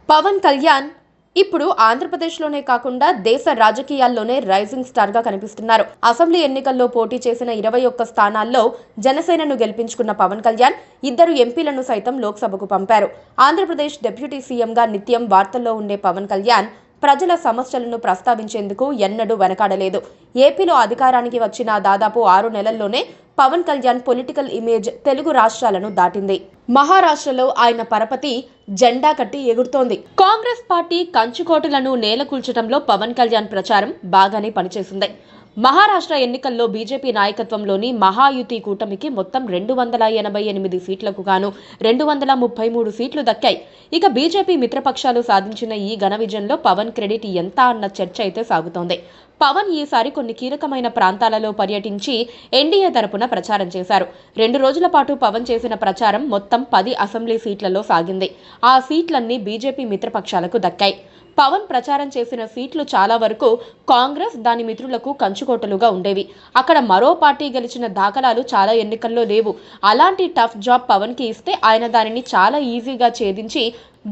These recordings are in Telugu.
పవన్ కళ్యాణ్ ఇప్పుడు ఆంధ్రప్రదేశ్లోనే కాకుండా దేశ రాజకీయాల్లోనే రైజింగ్ స్టార్ గా కనిపిస్తున్నారు. అసెంబ్లీ ఎన్నికల్లో పోటీ చేసిన 21 స్థానాల్లో జనసేనను గెలిపించుకున్న పవన్ కళ్యాణ్ 2 ఎంపీలను సైతం లోక్సభకు పంపారు. ఆంధ్రప్రదేశ్ డిప్యూటీ సీఎంగా నిత్యం వార్తల్లో ఉండే పవన్ కళ్యాణ్ ప్రజల సమస్యలను ప్రస్తావించేందుకు ఎన్నడూ వెనకాడలేదు. ఏపీలో అధికారానికి వచ్చిన దాదాపు 6 నెలల్లోనే పవన్ కళ్యాణ్ పొలిటికల్ ఇమేజ్ తెలుగు రాష్ట్రాలను దాటింది. మహారాష్ట్రలో ఆయన పరపతి జెండా కట్టి ఎగురుతోంది. కాంగ్రెస్ పార్టీ కంచుకోటలను నేలకూల్చడంలో పవన్ కళ్యాణ్ ప్రచారం బాగానే పనిచేసింది. మహారాష్ట్ర ఎన్నికల్లో బీజేపీ నాయకత్వంలోని మహాయుతి కూటమికి మొత్తం 288 సీట్లకు గాను 233 సీట్లు దక్కాయి. ఇక బీజేపీ మిత్రపక్షాలు సాధించిన ఈ ఘన విజయంలో పవన్ క్రెడిట్ ఎంత అన్న చర్చ అయితే సాగుతోంది. పవన్ ఈసారి కొన్ని కీలకమైన ప్రాంతాలలో పర్యటించి ఎన్డీఏ తరపున ప్రచారం చేశారు. 2 రోజుల పాటు పవన్ చేసిన ప్రచారం మొత్తం 10 అసెంబ్లీ సీట్లలో సాగింది. ఆ సీట్లన్నీ బీజేపీ మిత్రపక్షాలకు దక్కాయి. పవన్ ప్రచారం చేసిన సీట్లు చాలా వరకు కాంగ్రెస్ దాని మిత్రులకు కంచుకోటలుగా ఉండేవి. అక్కడ మరో పార్టీ గెలిచిన దాఖలాలు చాలా ఎన్నికల్లో లేవు. అలాంటి టఫ్ జాబ్ పవన్ కి ఇస్తే ఆయన దానిని చాలా ఈజీగా ఛేదించి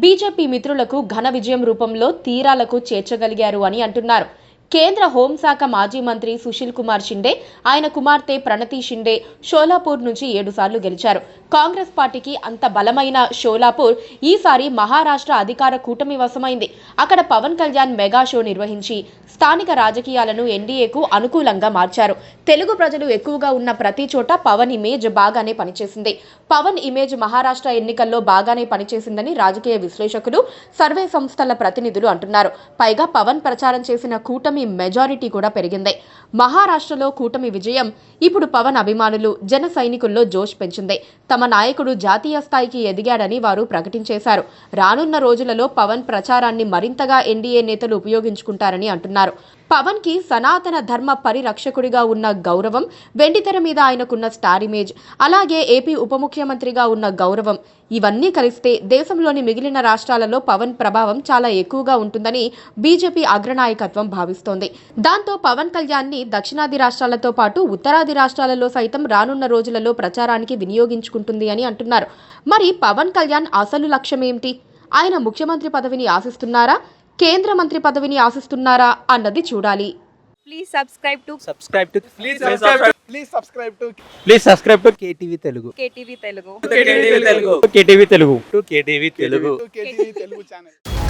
బీజేపీ మిత్రులకు ఘన విజయం రూపంలో తీరాలకు చేర్చగలిగారు అని అంటున్నారు. కేంద్ర హోంశాఖ మాజీ మంత్రి సుశీల్ కుమార్ షిండే, ఆయన కుమార్తె ప్రణతి షిండే షోలాపూర్ నుంచి 7 సార్లు గెలిచారు. కాంగ్రెస్ పార్టీకి అంత బలమైన షోలాపూర్ ఈసారి మహారాష్ట్ర అధికార కూటమి వశమైంది. అక్కడ పవన్ కళ్యాణ్ మెగా షో నిర్వహించి స్థానిక రాజకీయాలను ఎన్డీఏకు అనుకూలంగా మార్చారు. తెలుగు ప్రజలు ఎక్కువగా ఉన్న ప్రతి చోట పవన్ ఇమేజ్ బాగానే పనిచేసింది. పవన్ ఇమేజ్ మహారాష్ట్ర ఎన్నికల్లో బాగానే పనిచేసిందని రాజకీయ విశ్లేషకులు, సర్వే సంస్థల ప్రతినిధులు అంటున్నారు. పైగా పవన్ ప్రచారం చేసిన కూటమి మెజారిటీ కూడా పెరిగింది. మహారాష్ట్రలో కూటమి విజయం ఇప్పుడు పవన్ అభిమానులు, జన సైనికుల్లో జోష్ పెంచింది. తమ నాయకుడు జాతీయ స్థాయికి ఎదిగాడని వారు ప్రకటించేశారు. రానున్న రోజులలో పవన్ ప్రచారాన్ని మరింతగా ఎన్డీఏ నేతలు ఉపయోగించుకుంటారని అంటున్నారు. పవన్ కి సనాతన ధర్మ పరిరక్షకుడిగా ఉన్న గౌరవం, వెండితెర మీద ఆయనకున్న స్టార్ ఇమేజ్, అలాగే ఏపీ ఉప ముఖ్యమంత్రిగా ఉన్న గౌరవం, ఇవన్నీ కలిస్తే దేశంలోని మిగిలిన రాష్ట్రాలలో పవన్ ప్రభావం చాలా ఎక్కువగా ఉంటుందని బీజేపీ అగ్రనాయకత్వం భావిస్తోంది. దాంతో పవన్ కళ్యాణ్ ని దక్షిణాది రాష్ట్రాలతో పాటు ఉత్తరాది రాష్ట్రాలలో సైతం రానున్న రోజులలో ప్రచారానికి వినియోగించుకుంటుంది అని అంటున్నారు. మరి పవన్ కళ్యాణ్ అసలు లక్ష్యం ఏమిటి? ఆయన ముఖ్యమంత్రి పదవిని ఆశిస్తున్నారా, కేంద్ర మంత్రి పదవిని ఆశిస్తున్నారా అన్నది చూడాలి. Please subscribe to KTV Telugu. KTV Telugu. KTV Telugu. KTV Telugu channel.